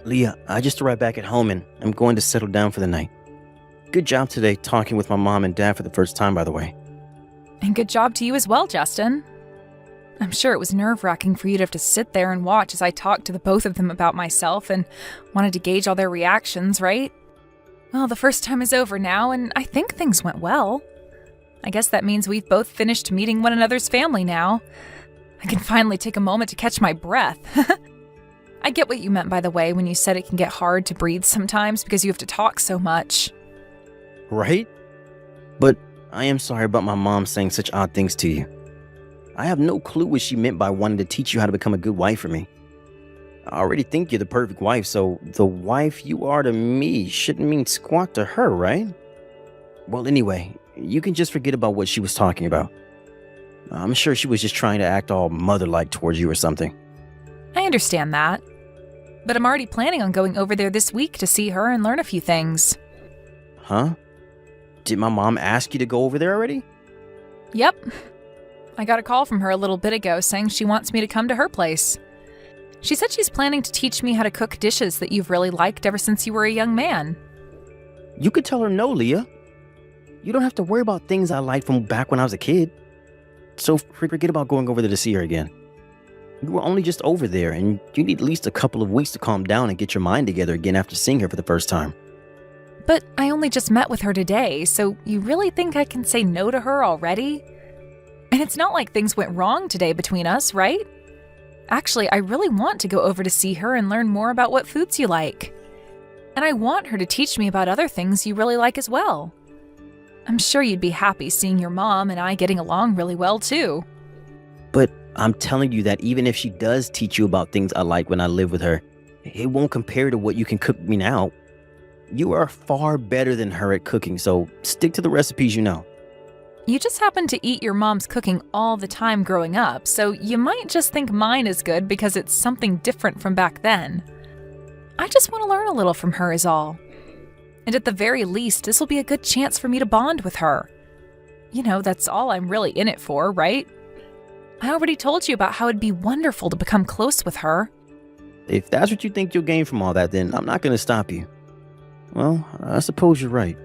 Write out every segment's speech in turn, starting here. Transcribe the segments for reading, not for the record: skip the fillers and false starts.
Leah, I just arrived back at home and I'm going to settle down for the night. Good job today talking with my mom and dad for the first time, by the way. And good job to you as well, Justin. I'm sure it was nerve-wracking for you to have to sit there and watch as I talked to the both of them about myself and wanted to gauge all their reactions, right? Well, the first time is over now, and I think things went well. I guess that means we've both finished meeting one another's family now. I can finally take a moment to catch my breath. I get what you meant, by the way, when you said it can get hard to breathe sometimes because you have to talk so much. Right? But I am sorry about my mom saying such odd things to you. I have no clue what she meant by wanting to teach you how to become a good wife for me. I already think you're the perfect wife, so the wife you are to me shouldn't mean squat to her, right? Well, anyway, you can just forget about what she was talking about. I'm sure she was just trying to act all mother-like towards you or something. I understand that. But I'm already planning on going over there this week to see her and learn a few things. Huh? Did my mom ask you to go over there already? Yep. I got a call from her a little bit ago saying she wants me to come to her place. She said she's planning to teach me how to cook dishes that you've really liked ever since you were a young man. You could tell her no, Leah. You don't have to worry about things I liked from back when I was a kid. So forget about going over there to see her again. You were only just over there, and you need at least a couple of weeks to calm down and get your mind together again after seeing her for the first time. But I only just met with her today, so you really think I can say no to her already? And it's not like things went wrong today between us, right? Actually, I really want to go over to see her and learn more about what foods you like. And I want her to teach me about other things you really like as well. I'm sure you'd be happy seeing your mom and I getting along really well, too. But I'm telling you that even if she does teach you about things I like when I live with her, it won't compare to what you can cook me now. You are far better than her at cooking, so stick to the recipes you know. You just happen to eat your mom's cooking all the time growing up, so you might just think mine is good because it's something different from back then. I just want to learn a little from her is all. And at the very least, this will be a good chance for me to bond with her. You know, that's all I'm really in it for, right? I already told you about how it'd be wonderful to become close with her. If that's what you think you'll gain from all that, then I'm not going to stop you. Well, I suppose you're right.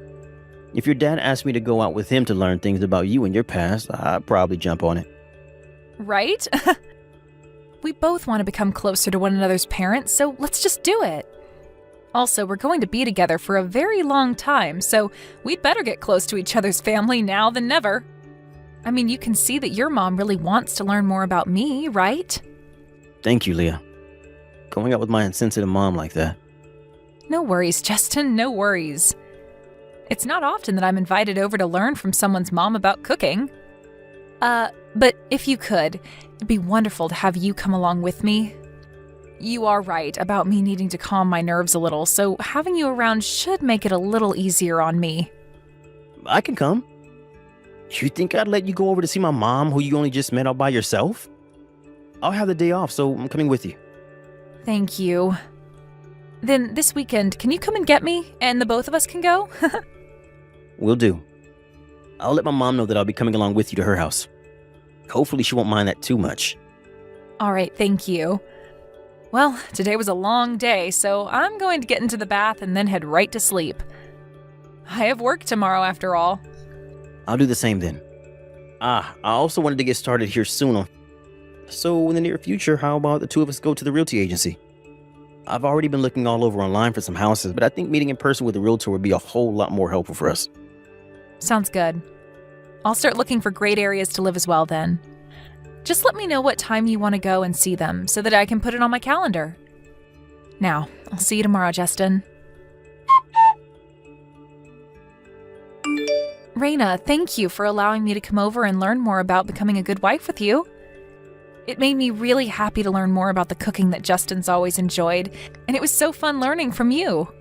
If your dad asked me to go out with him to learn things about you and your past, I'd probably jump on it. Right? We both want to become closer to one another's parents, so let's just do it. Also, we're going to be together for a very long time, so we'd better get close to each other's family now than never. I mean, you can see that your mom really wants to learn more about me, right? Thank you, Leah. Going out with my insensitive mom like that. No worries, Justin, no worries. It's not often that I'm invited over to learn from someone's mom about cooking. But if you could, it'd be wonderful to have you come along with me. You are right about me needing to calm my nerves a little, so having you around should make it a little easier on me. I can come. You think I'd let you go over to see my mom, who you only just met all by yourself? I'll have the day off, so I'm coming with you. Thank you. Then this weekend, can you come and get me, and the both of us can go? Will do. I'll let my mom know that I'll be coming along with you to her house. Hopefully she won't mind that too much. All right, thank you. Well, today was a long day, so I'm going to get into the bath and then head right to sleep. I have work tomorrow after all. I'll do the same then. I also wanted to get started here soon. So in the near future, how about the two of us go to the realty agency? I've already been looking all over online for some houses, but I think meeting in person with a realtor would be a whole lot more helpful for us. Sounds good. I'll start looking for great areas to live as well then. Just let me know what time you want to go and see them so that I can put it on my calendar. Now, I'll see you tomorrow, Justin. Raina, thank you for allowing me to come over and learn more about becoming a good wife with you. It made me really happy to learn more about the cooking that Justin's always enjoyed, and it was so fun learning from you.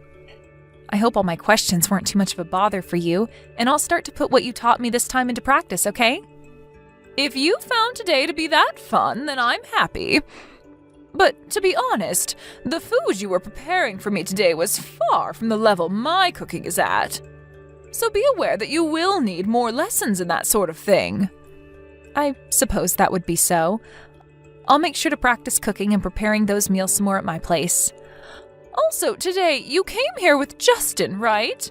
I hope all my questions weren't too much of a bother for you, and I'll start to put what you taught me this time into practice, okay? If you found today to be that fun, then I'm happy. But to be honest, the food you were preparing for me today was far from the level my cooking is at. So be aware that you will need more lessons in that sort of thing. I suppose that would be so. I'll make sure to practice cooking and preparing those meals some more at my place. Also, today, you came here with Justin, right?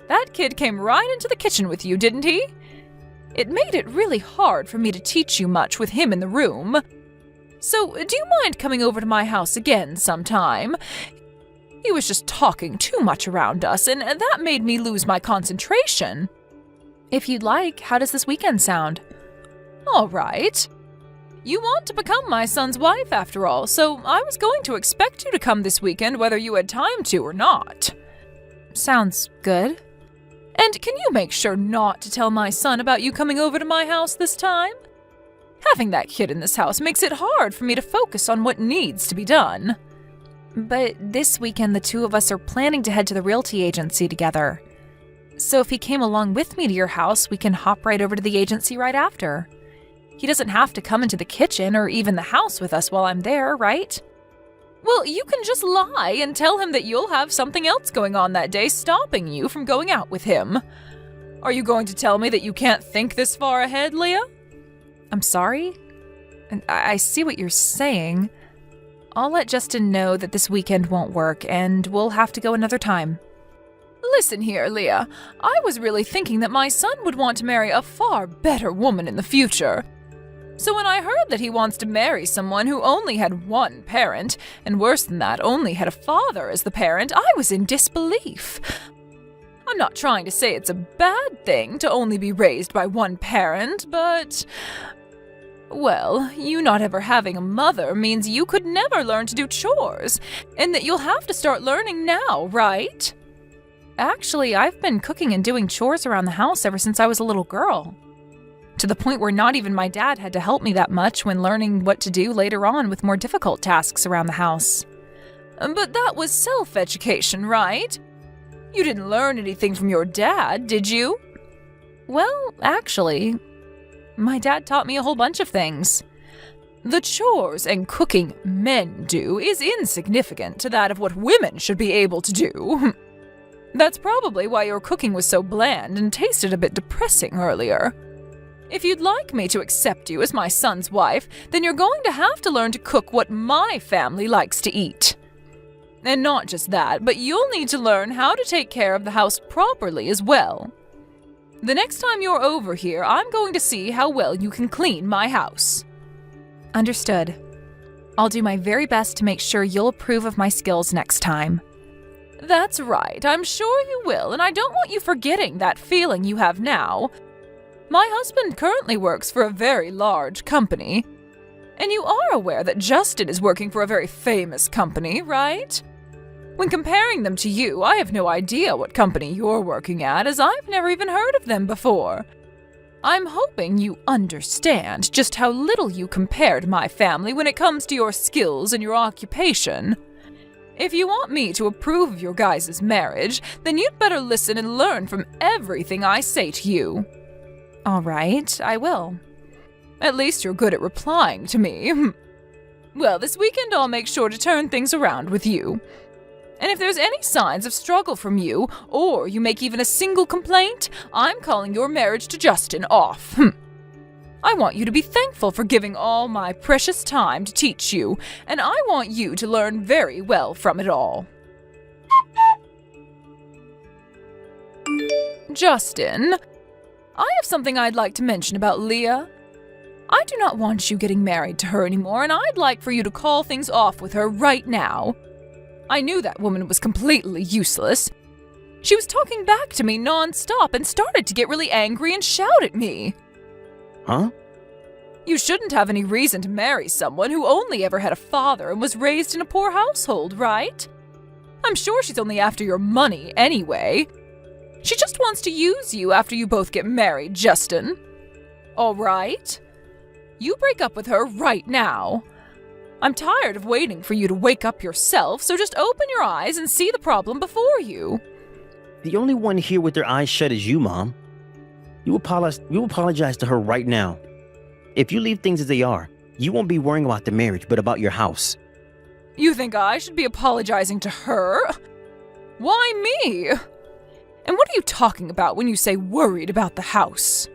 That kid came right into the kitchen with you, didn't he? It made it really hard for me to teach you much with him in the room. So, do you mind coming over to my house again sometime? He was just talking too much around us, and that made me lose my concentration. If you'd like, how does this weekend sound? All right. You want to become my son's wife, after all, so I was going to expect you to come this weekend whether you had time to or not. Sounds good. And can you make sure not to tell my son about you coming over to my house this time? Having that kid in this house makes it hard for me to focus on what needs to be done. But this weekend the two of us are planning to head to the realty agency together. So if he came along with me to your house, we can hop right over to the agency right after. He doesn't have to come into the kitchen or even the house with us while I'm there, right? Well, you can just lie and tell him that you'll have something else going on that day stopping you from going out with him. Are you going to tell me that you can't think this far ahead, Leah? I'm sorry? I see what you're saying. I'll let Justin know that this weekend won't work and we'll have to go another time. Listen here, Leah. I was really thinking that my son would want to marry a far better woman in the future. So when I heard that he wants to marry someone who only had one parent, and worse than that, only had a father as the parent, I was in disbelief. I'm not trying to say it's a bad thing to only be raised by one parent, but... well, you not ever having a mother means you could never learn to do chores, and that you'll have to start learning now, right? Actually, I've been cooking and doing chores around the house ever since I was a little girl. To the point where not even my dad had to help me that much when learning what to do later on with more difficult tasks around the house. But that was self-education, right? You didn't learn anything from your dad, did you? Well, actually, my dad taught me a whole bunch of things. The chores and cooking men do is insignificant to that of what women should be able to do. That's probably why your cooking was so bland and tasted a bit depressing earlier. If you'd like me to accept you as my son's wife, then you're going to have to learn to cook what my family likes to eat. And not just that, but you'll need to learn how to take care of the house properly as well. The next time you're over here, I'm going to see how well you can clean my house. Understood. I'll do my very best to make sure you'll approve of my skills next time. That's right, I'm sure you will, and I don't want you forgetting that feeling you have now. My husband currently works for a very large company. And you are aware that Justin is working for a very famous company, right? When comparing them to you, I have no idea what company you're working at, as I've never even heard of them before. I'm hoping you understand just how little you compare to my family when it comes to your skills and your occupation. If you want me to approve of your guys' marriage, then you'd better listen and learn from everything I say to you. All right, I will. At least you're good at replying to me. Well, this weekend I'll make sure to turn things around with you. And if there's any signs of struggle from you, or you make even a single complaint, I'm calling your marriage to Justin off. I want you to be thankful for giving all my precious time to teach you, and I want you to learn very well from it all. Justin, I have something I'd like to mention about Leah. I do not want you getting married to her anymore, and I'd like for you to call things off with her right now. I knew that woman was completely useless. She was talking back to me non-stop and started to get really angry and shout at me. Huh? You shouldn't have any reason to marry someone who only ever had a father and was raised in a poor household, right? I'm sure she's only after your money anyway. She just wants to use you after you both get married, Justin. All right? You break up with her right now. I'm tired of waiting for you to wake up yourself, so just open your eyes and see the problem before you. The only one here with their eyes shut is you, Mom. You apologize to her right now. If you leave things as they are, you won't be worrying about the marriage, but about your house. You think I should be apologizing to her? Why me? And what are you talking about when you say worried about the house?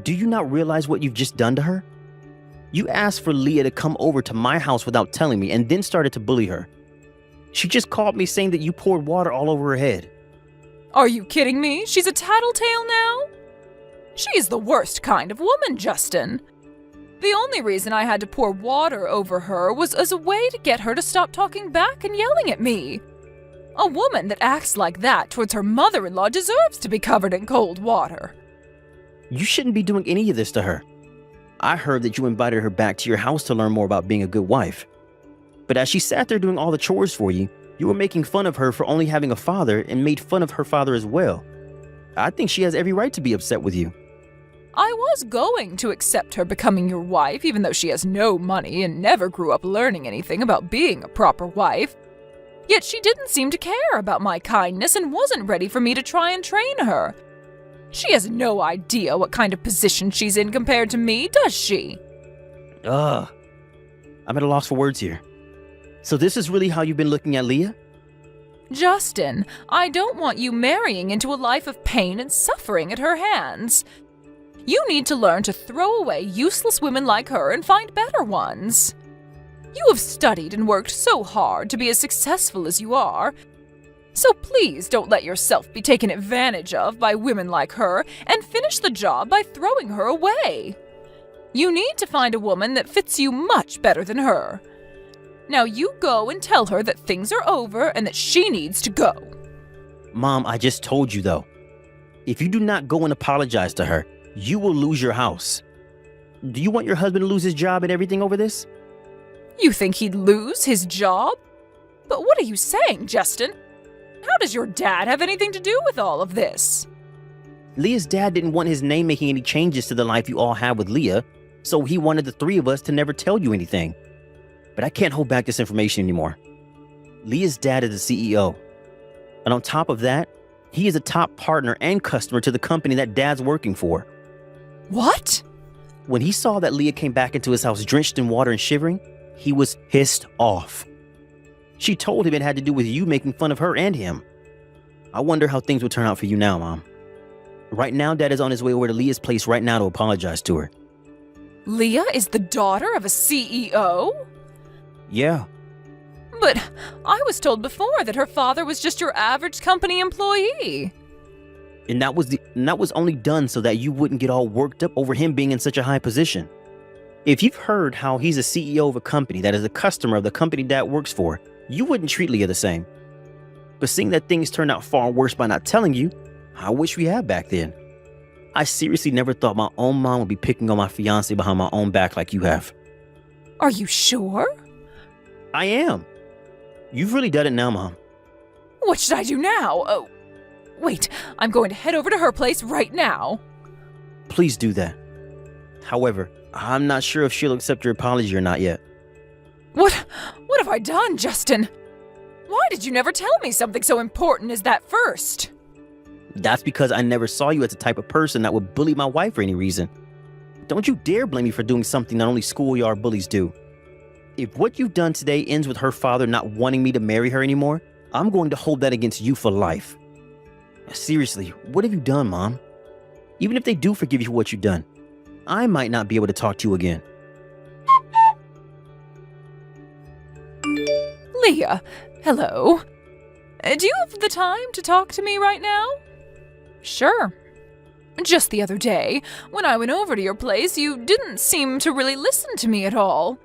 Do you not realize what you've just done to her? You asked for Leah to come over to my house without telling me and then started to bully her. She just called me saying that you poured water all over her head. Are you kidding me? She's a tattletale now? She is the worst kind of woman, Justin. The only reason I had to pour water over her was as a way to get her to stop talking back and yelling at me. A woman that acts like that towards her mother-in-law deserves to be covered in cold water. You shouldn't be doing any of this to her. I heard that you invited her back to your house to learn more about being a good wife. But as she sat there doing all the chores for you, you were making fun of her for only having a father and made fun of her father as well. I think she has every right to be upset with you. I was going to accept her becoming your wife, even though she has no money and never grew up learning anything about being a proper wife. Yet she didn't seem to care about my kindness and wasn't ready for me to try and train her. She has no idea what kind of position she's in compared to me, does she? I'm at a loss for words here. So this is really how you've been looking at Leah? Justin, I don't want you marrying into a life of pain and suffering at her hands. You need to learn to throw away useless women like her and find better ones. You have studied and worked so hard to be as successful as you are. So please don't let yourself be taken advantage of by women like her and finish the job by throwing her away. You need to find a woman that fits you much better than her. Now you go and tell her that things are over and that she needs to go. Mom, I just told you though. If you do not go and apologize to her, you will lose your house. Do you want your husband to lose his job and everything over this? You think he'd lose his job? But what are you saying, Justin? How does your dad have anything to do with all of this? Leah's dad didn't want his name making any changes to the life you all have with Leah, so he wanted the three of us to never tell you anything. But I can't hold back this information anymore. Leah's dad is the CEO. And on top of that, he is a top partner and customer to the company that Dad's working for. What? When he saw that Leah came back into his house drenched in water and shivering, he was pissed off. She told him it had to do with you making fun of her and him. I wonder how things will turn out for you now, Mom. Right now, Dad is on his way over to Leah's place right now to apologize to her. Leah is the daughter of a CEO? Yeah. But I was told before that her father was just your average company employee. And that was only done so that you wouldn't get all worked up over him being in such a high position. If you've heard how he's a CEO of a company that is a customer of the company Dad works for, you wouldn't treat Leah the same. But seeing that things turned out far worse by not telling you, I wish we had back then. I seriously never thought my own mom would be picking on my fiancé behind my own back like you have. Are you sure? I am. You've really done it now, Mom. What should I do now? Oh, wait, I'm going to head over to her place right now. Please do that. However, I'm not sure if she'll accept your apology or not yet. What have I done, Justin? Why did you never tell me something so important as that first? That's because I never saw you as the type of person that would bully my wife for any reason. Don't you dare blame me for doing something that only schoolyard bullies do. If what you've done today ends with her father not wanting me to marry her anymore, I'm going to hold that against you for life. Seriously, what have you done, Mom? Even if they do forgive you for what you've done, I might not be able to talk to you again. Leah, hello. Do you have the time to talk to me right now? Sure. Just the other day, when I went over to your place, you didn't seem to really listen to me at all.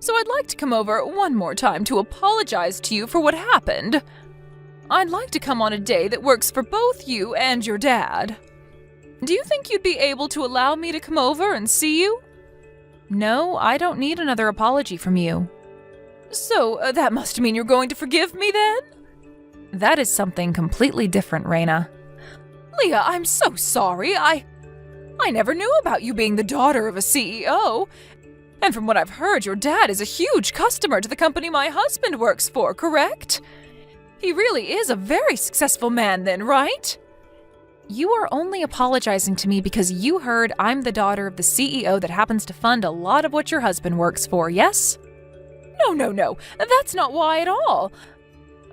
So I'd like to come over one more time to apologize to you for what happened. I'd like to come on a day that works for both you and your dad. Do you think you'd be able to allow me to come over and see you? No, I don't need another apology from you. So that must mean you're going to forgive me then? That is something completely different, Raina. Leah, I'm so sorry. I never knew about you being the daughter of a CEO. And from what I've heard, your dad is a huge customer to the company my husband works for, correct? He really is a very successful man then, right? You are only apologizing to me because you heard I'm the daughter of the CEO that happens to fund a lot of what your husband works for, yes? No. That's not why at all.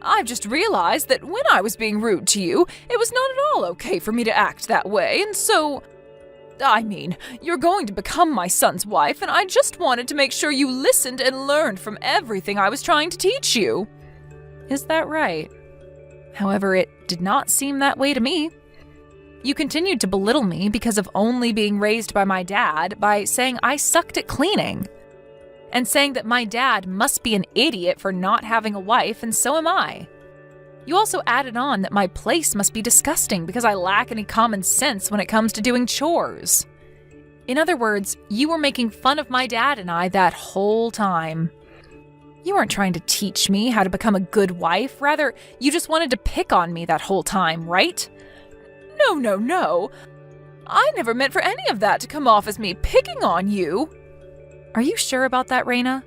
I've just realized that when I was being rude to you, it was not at all okay for me to act that way, and so... I mean, you're going to become my son's wife, and I just wanted to make sure you listened and learned from everything I was trying to teach you. Is that right? However, it did not seem that way to me. You continued to belittle me because of only being raised by my dad by saying I sucked at cleaning, and saying that my dad must be an idiot for not having a wife, and so am I. You also added on that my place must be disgusting because I lack any common sense when it comes to doing chores. In other words, you were making fun of my dad and I that whole time. You weren't trying to teach me how to become a good wife. Rather, you just wanted to pick on me that whole time, right? No. I never meant for any of that to come off as me picking on you. Are you sure about that, Raina?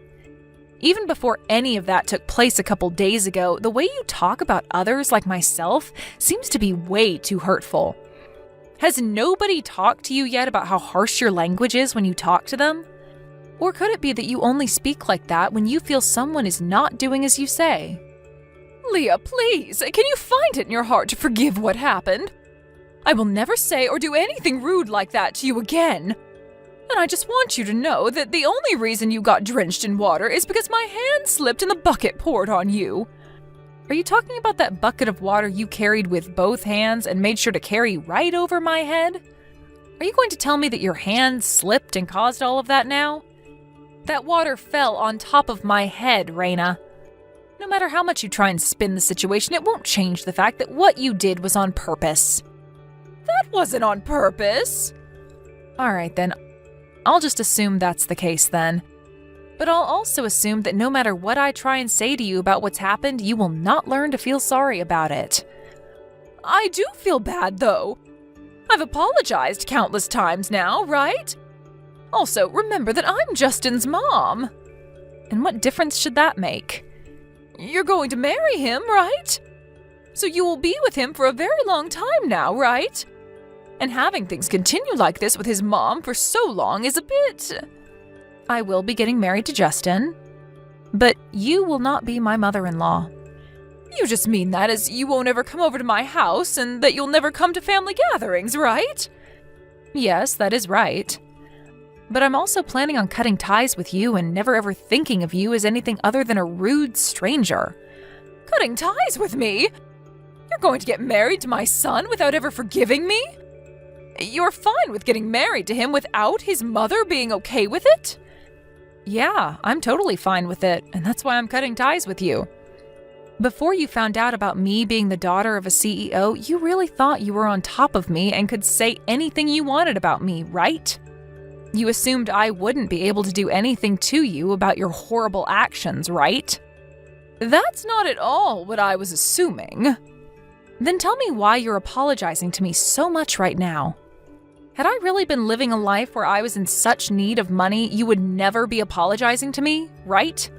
Even before any of that took place a couple days ago, the way you talk about others like myself seems to be way too hurtful. Has nobody talked to you yet about how harsh your language is when you talk to them? Or could it be that you only speak like that when you feel someone is not doing as you say? Leah, please, can you find it in your heart to forgive what happened? I will never say or do anything rude like that to you again. And I just want you to know that the only reason you got drenched in water is because my hand slipped and the bucket poured on you. Are you talking about that bucket of water you carried with both hands and made sure to carry right over my head? Are you going to tell me that your hand slipped and caused all of that now? That water fell on top of my head, Raina. No matter how much you try and spin the situation, it won't change the fact that what you did was on purpose. That wasn't on purpose. All right, then. I'll just assume that's the case then. But I'll also assume that no matter what I try and say to you about what's happened, you will not learn to feel sorry about it. I do feel bad, though. I've apologized countless times now, right? Also, remember that I'm Justin's mom. And what difference should that make? You're going to marry him, right? So you will be with him for a very long time now, right? And having things continue like this with his mom for so long is a bit... I will be getting married to Justin, but you will not be my mother-in-law. You just mean that as you won't ever come over to my house and that you'll never come to family gatherings, right? Yes, that is right. But I'm also planning on cutting ties with you and never ever thinking of you as anything other than a rude stranger. Cutting ties with me? You're going to get married to my son without ever forgiving me? You're fine with getting married to him without his mother being okay with it? Yeah, I'm totally fine with it, and that's why I'm cutting ties with you. Before you found out about me being the daughter of a CEO, you really thought you were on top of me and could say anything you wanted about me, right? You assumed I wouldn't be able to do anything to you about your horrible actions, right? That's not at all what I was assuming. Then tell me why you're apologizing to me so much right now. Had I really been living a life where I was in such need of money, you would never be apologizing to me, right?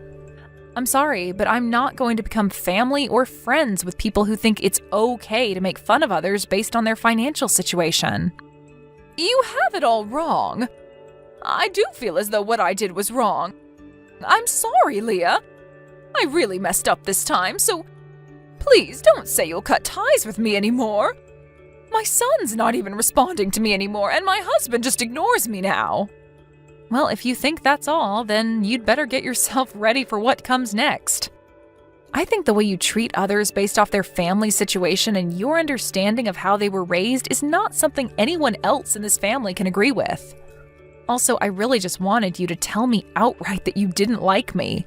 I'm sorry, but I'm not going to become family or friends with people who think it's okay to make fun of others based on their financial situation. You have it all wrong. I do feel as though what I did was wrong. I'm sorry, Leah. I really messed up this time, so please don't say you'll cut ties with me anymore. My son's not even responding to me anymore, and my husband just ignores me now. Well, if you think that's all, then you'd better get yourself ready for what comes next. I think the way you treat others based off their family situation and your understanding of how they were raised is not something anyone else in this family can agree with. Also, I really just wanted you to tell me outright that you didn't like me.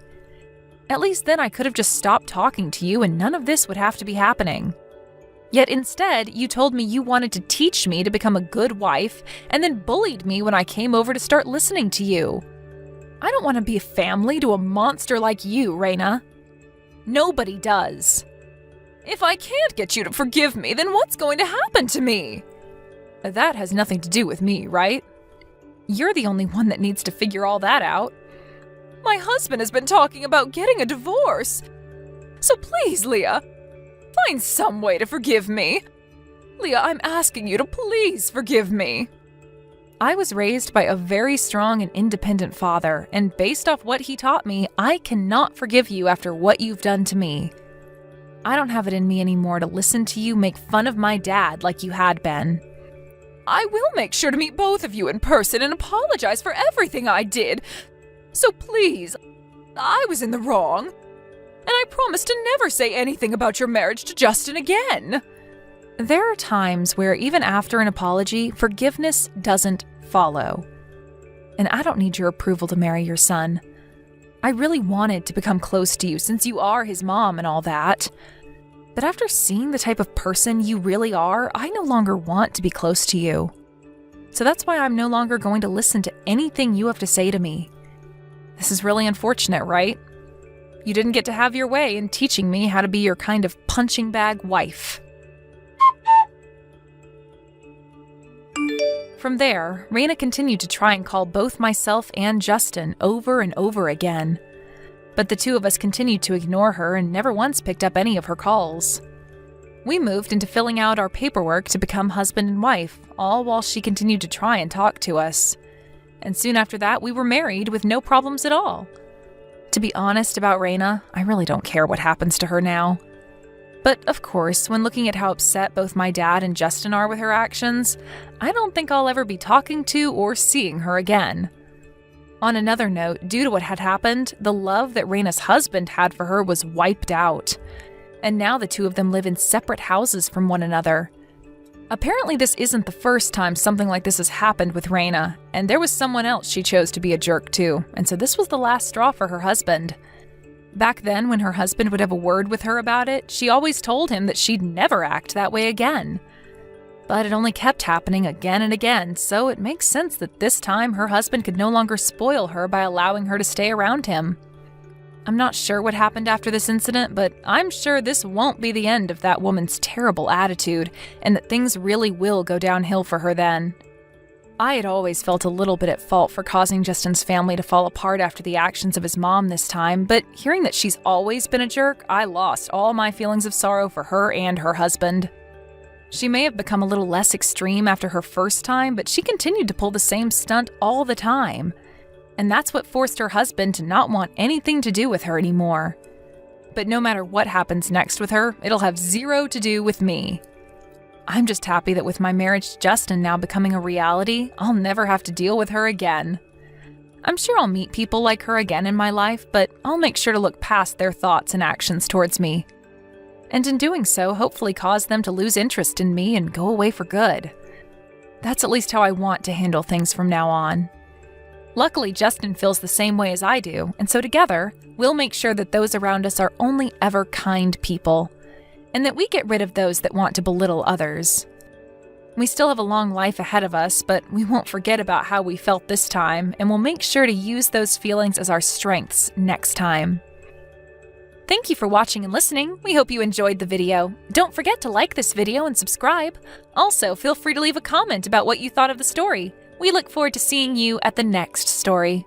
At least then I could have just stopped talking to you and none of this would have to be happening. Yet instead, you told me you wanted to teach me to become a good wife and then bullied me when I came over to start listening to you. I don't want to be a family to a monster like you, Raina. Nobody does. If I can't get you to forgive me, then what's going to happen to me? That has nothing to do with me, right? You're the only one that needs to figure all that out. My husband has been talking about getting a divorce. So please, Leah, find some way to forgive me. Leah, I'm asking you to please forgive me. I was raised by a very strong and independent father, and based off what he taught me, I cannot forgive you after what you've done to me. I don't have it in me anymore to listen to you make fun of my dad like you had been. I will make sure to meet both of you in person and apologize for everything I did. So please, I was in the wrong. and I promise to never say anything about your marriage to Justin again. There are times where even after an apology, forgiveness doesn't follow. And I don't need your approval to marry your son. I really wanted to become close to you since you are his mom and all that. But after seeing the type of person you really are, I no longer want to be close to you. So that's why I'm no longer going to listen to anything you have to say to me. This is really unfortunate, right? You didn't get to have your way in teaching me how to be your kind of punching bag wife. From there, Raina continued to try and call both myself and Justin over and over again. But the two of us continued to ignore her and never once picked up any of her calls. We moved into filling out our paperwork to become husband and wife, all while she continued to try and talk to us. And soon after that, we were married with no problems at all. To be honest about Raina, I really don't care what happens to her now. But of course, when looking at how upset both my dad and Justin are with her actions, I don't think I'll ever be talking to or seeing her again. On another note, due to what had happened, the love that Raina's husband had for her was wiped out. And now the two of them live in separate houses from one another. Apparently this isn't the first time something like this has happened with Raina, and there was someone else she chose to be a jerk to, and so this was the last straw for her husband. Back then, when her husband would have a word with her about it, she always told him that she'd never act that way again. But it only kept happening again and again, so it makes sense that this time her husband could no longer spoil her by allowing her to stay around him. I'm not sure what happened after this incident, but I'm sure this won't be the end of that woman's terrible attitude, and that things really will go downhill for her then. I had always felt a little bit at fault for causing Justin's family to fall apart after the actions of his mom this time, but hearing that she's always been a jerk, I lost all my feelings of sorrow for her and her husband. She may have become a little less extreme after her first time, but she continued to pull the same stunt all the time. And that's what forced her husband to not want anything to do with her anymore. But no matter what happens next with her, it'll have zero to do with me. I'm just happy that with my marriage to Justin now becoming a reality, I'll never have to deal with her again. I'm sure I'll meet people like her again in my life, but I'll make sure to look past their thoughts and actions towards me. And in doing so, hopefully cause them to lose interest in me and go away for good. That's at least how I want to handle things from now on. Luckily, Justin feels the same way as I do, and so together, we'll make sure that those around us are only ever kind people, and that we get rid of those that want to belittle others. We still have a long life ahead of us, but we won't forget about how we felt this time, and we'll make sure to use those feelings as our strengths next time. Thank you for watching and listening. We hope you enjoyed the video. Don't forget to like this video and subscribe. Also, feel free to leave a comment about what you thought of the story. We look forward to seeing you at the next story.